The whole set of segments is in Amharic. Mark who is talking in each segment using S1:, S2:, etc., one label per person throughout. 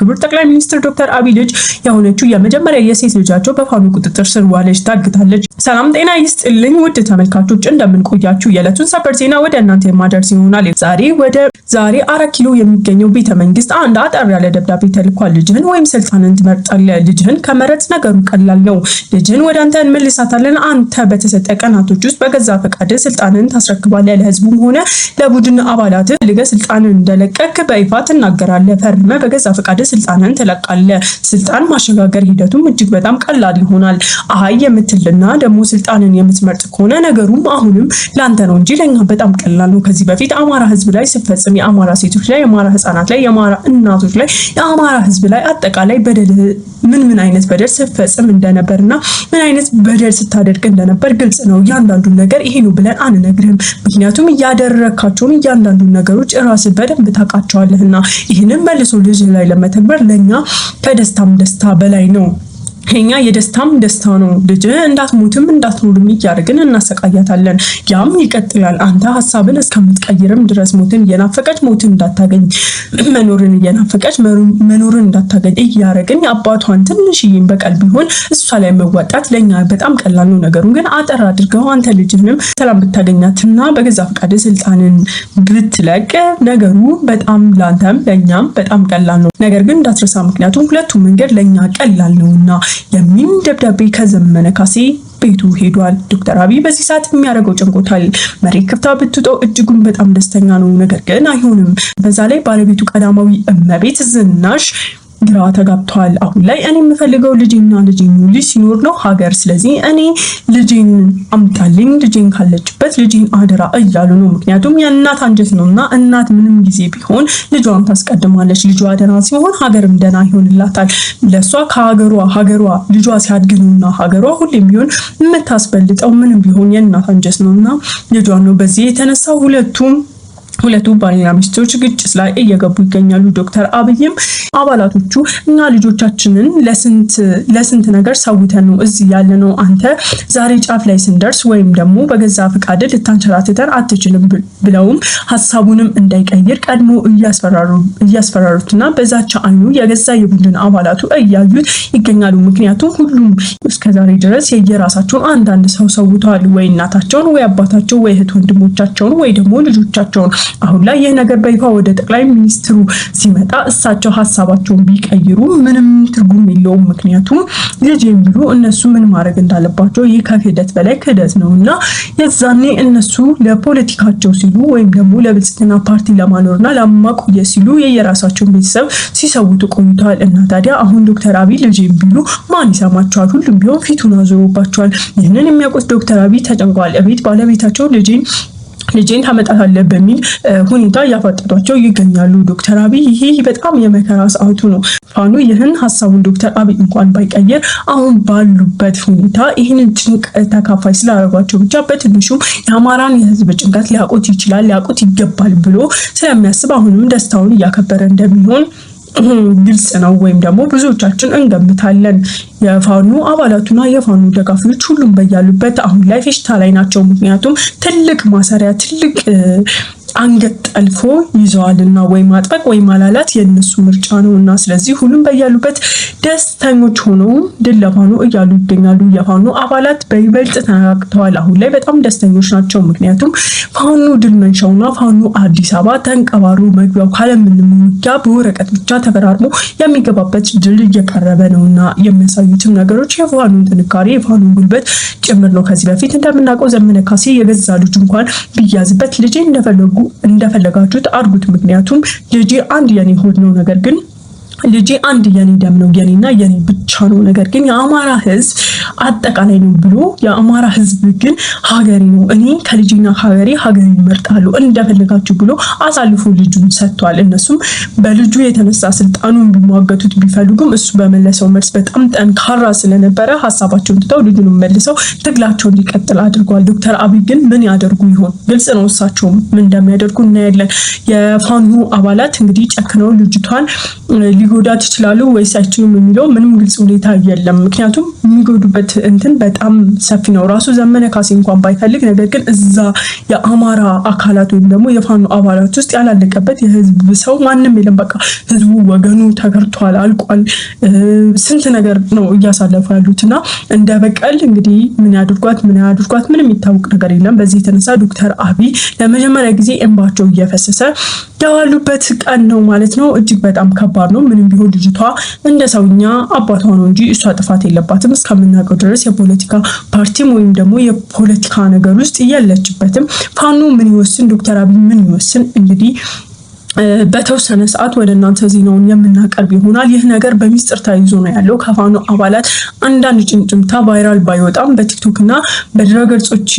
S1: ክቡር ጠቅላይ ሚኒስትር ዶክተር አብይ ልጅ የሆነችው የመጀመሪያ የሴት ልጃቸው በፋኖ ቁጥጥር ስር ዋለች፣ ታግታለች። ሰላም ጤና ይስጥልኝ ውድ ተመልካቾች እንደምን ቆያችሁ? የዕለቱን ሰበር ዜና ወደ እናንተ የማደርስ ይሆናል። ዛሬ 4 ኪሎ የሚገኘው ቤተ መንግስት አንድ አጠር ያለ ደብዳቤ ተልኳል። ልጅህን ወይም ስልጣንን ትመርጣለህ? ልጅህን ከመረጥ ነገሩ ቀላል ነው። ልጅህን ወደ አንተ እንመልሳታለን። አንተ በተሰጠ ቀናቶች ውስጥ በገዛ ፈቃድ ስልጣንን ታስረክባለህ። ለህዝቡም ሆነ ለቡድን አባላት ልገ ስልጣንን እንደለቀቅ በይፋ ትናገራለህ። ፈርመ በገዛ ፈቃድ ስልጣንን ትለቃለህ። ስልጣን ማሸጋገር ሂደቱም እጅግ በጣም ቀላል ይሆናል። አይ የምትልና ደግሞ ስልጣንን የምትመርጥ ከሆነ ነገሩም አሁንም ላንተ ነው እንጂ ለኛ በጣም ቀላል ነው። ከዚህ በፊት አማራ ህዝብ ላይ ሲፈጽም የአማራ ሴቶች ላይ፣ የአማራ ህፃናት ላይ፣ የአማራ እናቶች ላይ፣ የአማራ ህዝብ ላይ አጠቃላይ በደል ምን አይነት በደል ሲፈጽም እንደነበርና ምን አይነት በደል ስታደርግ እንደነበር ግልጽ ነው። እያንዳንዱን ነገር ይሄ ነው ብለን አንነግርህም። ምክንያቱም እያደረካቸውን እያንዳንዱን ነገሮች ራስህ በደንብ ታውቃቸዋለህና ይህንን መልሶ ልጅ ላይ ለመተግበር ለኛ ከደስታም ደስታ በላይ ነው። እኛ የደስታም ደስታ ነው። ልጅ እንዳትሞትም እንዳትኖርም እያደረግን እናሰቃያታለን። ያም ይቀጥላል። አንተ ሐሳብን እስከምትቀይርም ድረስ ሞትን እየናፈቀች ሞትን እንዳታገኝ፣ መኖርን እየናፈቀች መኖርን እንዳታገኝ እያደረግን የአባቷን ትንሽዬን በቀል ቢሆን እሷ ላይ መዋጣት ለኛ በጣም ቀላል ነው። ነገሩን ግን አጠር አድርገው አንተ ልጅንም ሰላም ብታገኛትና በገዛ ፈቃድ ስልጣንን ብትለቅ ነገሩ በጣም ላንተም ለኛም በጣም ቀላል ነው። ነገር ግን እንዳትረሳ፣ ምክንያቱም ሁለቱም መንገድ ለኛ ቀላል ነውና የሚል ደብዳቤ ከዘመነ ካሴ ቤቱ ሄዷል። ዶክተር አብይ በዚህ ሰዓት የሚያደርገው ጨንቆታል። መሬት ክፍታ ብትውጠው እጅጉን በጣም ደስተኛ ነው። ነገር ግን አይሆንም። በዛ ላይ ባለቤቱ ቀዳማዊ እመቤት ዝናሽ ግራ ተጋብቷል። አሁን ላይ እኔ የምፈልገው ልጅና ልጅ ሲኖር ነው ሀገር። ስለዚህ እኔ ልጅን አምጣልኝ፣ ልጅን ካለችበት ልጅን አደራ እያሉ ነው። ምክንያቱም የእናት አንጀት ነውና እናት ምንም ጊዜ ቢሆን ልጇን ታስቀድማለች። ልጇ ደና ሲሆን ሀገርም ደና ይሆንላታል። ለሷ ሀገሯ ልጇ ሲያድግኑና ሀገሯ ሁሌም ቢሆን የምታስበልጠው ምንም ቢሆን የእናት አንጀት ነውና ልጇን ነው። በዚህ የተነሳ ሁለቱ ባልና ሚስቶች ግጭት ላይ እየገቡ ይገኛሉ። ዶክተር አብይም አባላቶቹ እና ልጆቻችንን ለስንት ነገር ሰውተን ነው እዚህ ያለ ነው። አንተ ዛሬ ጫፍ ላይ ስንደርስ ወይም ደግሞ በገዛ ፈቃድ ልታንሸራትተን አትችልም ብለውም ሐሳቡንም እንዳይቀይር ቀድሞ እያስፈራሩትና በዛቻ አይኑ የገዛ የቡድን አባላቱ እያዩት ይገኛሉ። ምክንያቱም ሁሉም እስከዛሬ ድረስ የየራሳቸውን አንዳንድ ሰው ሰውተዋል። ወይ እናታቸውን፣ ወይ አባታቸው፣ ወይ እህት ወንድሞቻቸውን፣ ወይ ደግሞ ልጆቻቸውን። አሁን ላይ ይህ ነገር በይፋ ወደ ጠቅላይ ሚኒስትሩ ሲመጣ እሳቸው ሐሳባቸውን ቢቀይሩ ምንም ትርጉም የለውም። ምክንያቱም ልጅን ብሎ እነሱ ምን ማድረግ እንዳለባቸው ይህ ከክህደት በላይ ክህደት ነውና የዛኔ እነሱ ለፖለቲካቸው ሲሉ ወይም ደግሞ ለብልጽግና ፓርቲ ለማኖርና ለማቆየት ሲሉ የየራሳቸውን ቤተሰብ ሲሰውቱ ቆይተዋል። እና ታዲያ አሁን ዶክተር አብይ ልጅን ቢሉ ማን ይሰማቸዋል? ሁሉም ቢሆን ፊቱን አዞሮባቸዋል። ይህንን የሚያውቁት ዶክተር አብይ ተጨንቀዋል። እቤት ባለቤታቸው ልጅን ታመጣታለህ በሚል ሁኔታ እያፋጠጧቸው ይገኛሉ። ዶክተር አብይ ይሄ በጣም የመከራ ሰዓቱ ነው። ፋኖ ይህን ሐሳቡን ዶክተር አብይ እንኳን ባይቀየር አሁን ባሉበት ሁኔታ ይህንን ጭንቅ ተካፋይ ስላደረጓቸው ብቻ በትንሹ የአማራን የህዝብ ጭንቀት ሊያውቁት ይገባል ብሎ ስለሚያስብ አሁንም ደስታውን እያከበረ እንደሚሆን ግልጽ ነው። ወይም ደግሞ ብዙዎቻችን እንገምታለን። የፋኖ አባላቱና የፋኖ ደጋፊዎች ሁሉም በያሉበት አሁን ላይ ፌሽታ ላይ ናቸው። ምክንያቱም ትልቅ ማሰሪያ ትልቅ አንገት ጠልፎ ይዘዋልና ወይ ማጥበቅ ወይ ማላላት የነሱ ምርጫ ነውና ስለዚህ ሁሉም በያሉበት ደስተኞች ሆነው ድል ለፋኖ እያሉ ይገኛሉ። የፋኖ አባላት በይበልጥ ተናግተዋል። አሁን ላይ በጣም ደስተኞች ናቸው። ምክንያቱም ፋኖ ድል መንሻውና ፋኖ አዲስ አበባ ተንቀባሩ መግቢያው ካለምንም ውጊያ በወረቀት ብቻ ተፈራርሞ የሚገባበት ድል እየቀረበ ነውና የሚያሳዩትም ነገሮች የፋኖን ጥንካሬ የፋኖን ጉልበት ጭምር ነው። ከዚህ በፊት እንደምናውቀው ዘመነ ካሴ የገዛ ልጅ እንኳን ቢያዝበት ልጅ እንደፈለጋችሁት አድርጉት፣ ምክንያቱም ልጅ አንድ የኔ ሆድ ነው፣ ነገር ግን ልጅ አንድ የኔ ደም ነው፣ የኔና የኔ ብቻ ነው፣ ነገር ግን የአማራ ህዝብ አጠቃላይ ነው ብሎ የአማራ ህዝብ ግን ሀገሬ ነው፣ እኔ ከልጅና ሀገሬ እመርጣለሁ እንደፈለጋችሁ ብሎ አሳልፎ ልጁን ሰጥቷል። እነሱም በልጁ የተነሳ ስልጣኑን ቢሟገቱት ቢፈልጉም እሱ በመለሰው መልስ በጣም ጠንካራ ስለነበረ ሀሳባቸውን ትተው ልጁን መልሰው ትግላቸውን እንዲቀጥል አድርጓል። ዶክተር አብይ ግን ምን ያደርጉ ይሆን? ግልጽ ነው። እሳቸውም ምን እንደሚያደርጉ እናያለን። የፋኖ አባላት እንግዲህ ጨክነው ልጅቷን ሊጎዳት ይችላሉ ወይስ አይችሉም የሚለው ምንም ግልጽ ሁኔታ የለም። ምክንያቱም የሚጎዱበት እንትን በጣም ሰፊ ነው። ራሱ ዘመነ ካሴ እንኳን ባይፈልግ፣ ነገር ግን እዛ የአማራ አካላት ወይም ደግሞ የፋኖ አባላት ውስጥ ያላለቀበት የህዝብ ሰው ማንም የለም። በቃ ህዝቡ ወገኑ ተገርቷል፣ አልቋል። ስንት ነገር ነው እያሳለፉ ያሉትና እንደ በቀል እንግዲህ ምን ያድርጓት ምንም የሚታወቅ ነገር የለም። በዚህ የተነሳ ዶክተር አብይ ለመጀመሪያ ጊዜ እንባቸው እየፈሰሰ ያዋሉበት ቀን ነው ማለት ነው። እጅግ በጣም ከባድ ነው። ምንም ቢሆን ልጅቷ እንደ ሰውኛ አባቷ ነው እንጂ እሷ ጥፋት የለባትም። እስከምናውቀው ድረስ የፖለቲካ ፓርቲም ወይም ደግሞ የፖለቲካ ነገር ውስጥ የለችበትም። ፋኖ ምን ይወስን፣ ዶክተር አብይ ምን ይወስን እንግዲህ በተወሰነ ሰዓት ወደ እናንተ ዜናውን የምናቀርብ ይሆናል። ይህ ነገር በሚስጥር ተይዞ ነው ያለው። ከፋኖ አባላት አንዳንድ ጭምጭምታ ቫይራል ባይወጣም በቲክቶክ እና በድረገጾች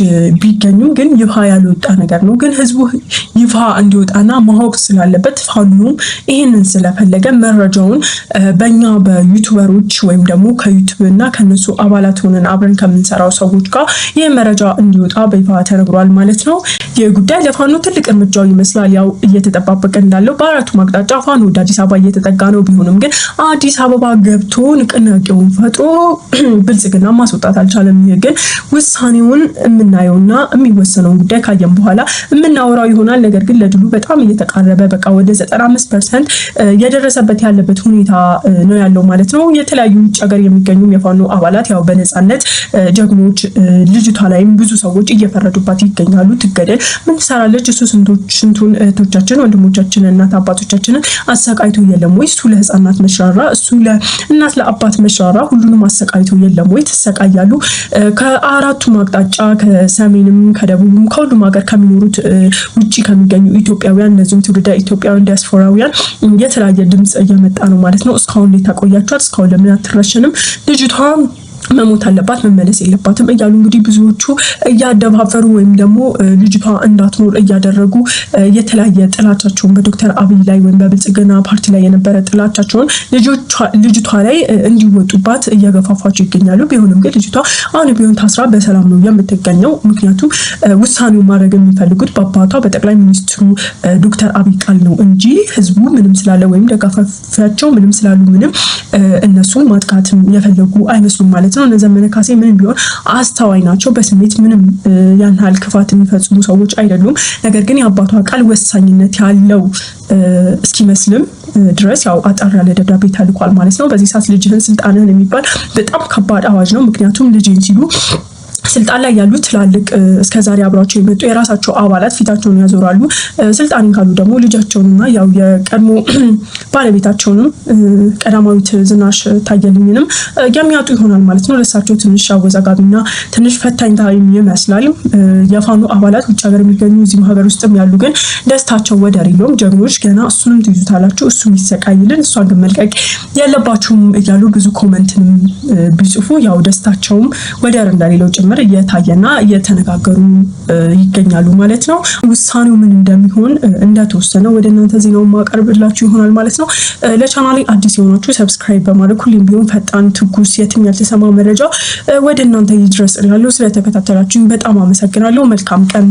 S1: ቢገኙም ግን ይፋ ያልወጣ ነገር ነው። ግን ህዝቡ ይፋ እንዲወጣና ማወቅ ስላለበት ፋኖም ይህንን ስለፈለገ መረጃውን በእኛ በዩቱበሮች ወይም ደግሞ ከዩቱብ እና ከነሱ አባላት ሆነን አብረን ከምንሰራው ሰዎች ጋር ይህ መረጃ እንዲወጣ በይፋ ተነግሯል ማለት ነው። ይህ ጉዳይ ለፋኖ ትልቅ እርምጃው ይመስላል። ያው እየተጠባበቀ እንዳለው በአራቱም አቅጣጫ ፋኖ ወደ አዲስ አበባ እየተጠጋ ነው። ቢሆንም ግን አዲስ አበባ ገብቶ ንቅናቄውን ፈጥሮ ብልጽግና ማስወጣት አልቻለም። ይህ ግን ውሳኔውን የምናየውና የሚወሰነውን ጉዳይ ካየን በኋላ የምናወራው ይሆናል። ነገር ግን ለድሉ በጣም እየተቃረበ በቃ ወደ 95% የደረሰበት ያለበት ሁኔታ ነው ያለው ማለት ነው። የተለያዩ ውጭ ሀገር የሚገኙ የፋኖ አባላት ያው በነፃነት ጀግኖች፣ ልጅቷ ላይም ብዙ ሰዎች እየፈረዱባት ይገኛሉ። ትገደል፣ ምን ትሰራለች? እሱ ስንቱን እህቶቻችን ወንድሞቻችን እናት አባቶቻችንን አሰቃይቶ የለም ወይ? እሱ ለህፃናት መሽራራ፣ እሱ ለእናት ለአባት መሽራራ ሁሉንም አሰቃይቶ የለም ወይ? ትሰቃያሉ። ከአራቱም አቅጣጫ ከሰሜንም ከደቡብም ከሁሉም ሀገር ከሚኖሩት ውጪ ከሚገኙ ኢትዮጵያውያን እነዚህም ትውልደ ኢትዮጵያውያን ዲያስፖራውያን የተለያየ ድምጽ እየመጣ ነው ማለት ነው። እስካሁን እንዴት ታቆያችኋት? እስካሁን ለምን አትረሽንም? ልጅቷ መሞት አለባት መመለስ የለባትም እያሉ እንግዲህ ብዙዎቹ እያደባበሩ ወይም ደግሞ ልጅቷ እንዳትኖር እያደረጉ የተለያየ ጥላቻቸውን በዶክተር አብይ ላይ ወይም በብልጽግና ፓርቲ ላይ የነበረ ጥላቻቸውን ልጅቷ ላይ እንዲወጡባት እየገፋፋቸው ይገኛሉ። ቢሆንም ግን ልጅቷ አሁን ቢሆን ታስራ በሰላም ነው የምትገኘው። ምክንያቱም ውሳኔው ማድረግ የሚፈልጉት በአባቷ በጠቅላይ ሚኒስትሩ ዶክተር አብይ ቃል ነው እንጂ ህዝቡ ምንም ስላለ ወይም ደጋፊያቸው ምንም ስላሉ ምንም እነሱ ማጥቃትም የፈለጉ አይመስሉም ማለት ነው። እነ ዘመነ ካሴ ምንም ቢሆን አስተዋይ ናቸው። በስሜት ምንም ያን ያህል ክፋት የሚፈጽሙ ሰዎች አይደሉም። ነገር ግን የአባቷ ቃል ወሳኝነት ያለው እስኪመስልም ድረስ ያው አጣር ያለ ደብዳቤ ተልኳል ማለት ነው። በዚህ ሰዓት ልጅህን ስልጣንህን የሚባል በጣም ከባድ አዋጅ ነው። ምክንያቱም ልጅን ሲሉ ስልጣን ላይ ያሉ ትላልቅ እስከዛሬ አብሯቸው የመጡ የራሳቸው አባላት ፊታቸውን ያዞራሉ። ስልጣን ካሉ ደግሞ ልጃቸውንና ያው የቀድሞ ባለቤታቸውንም ቀዳማዊት ዝናሽ ታየልኝንም የሚያጡ ይሆናል ማለት ነው። ለሳቸው ትንሽ አወዛጋቢና ትንሽ ፈታኝ ታይም ይመስላል። የፋኖ አባላት ውጭ ሀገር የሚገኙ እዚህም ሀገር ውስጥም ያሉ ግን ደስታቸው ወደር የለውም። ጀግኖች ገና እሱንም ትይዙታላችሁ፣ እሱም ይሰቃይልን፣ እሷን ግን መልቀቅ የለባችሁም እያሉ ብዙ ኮመንትን ቢጽፉ ያው ደስታቸውም ወደር እንደሌለው ጭምር እየታየና እየተነጋገሩ ይገኛሉ ማለት ነው። ውሳኔው ምን እንደሚሆን እንደተወሰነ ወደ እናንተ ዜናውን ማቀርብላችሁ ይሆናል ማለት ነው። ለቻናሌ አዲስ የሆናችሁ ሰብስክራይብ በማድረግ ሁሌም ቢሆን ፈጣን፣ ትኩስ፣ የትም ያልተሰማ መረጃ ወደ እናንተ ይድረስ እላለሁ። ስለተከታተላችሁኝ በጣም አመሰግናለሁ። መልካም ቀን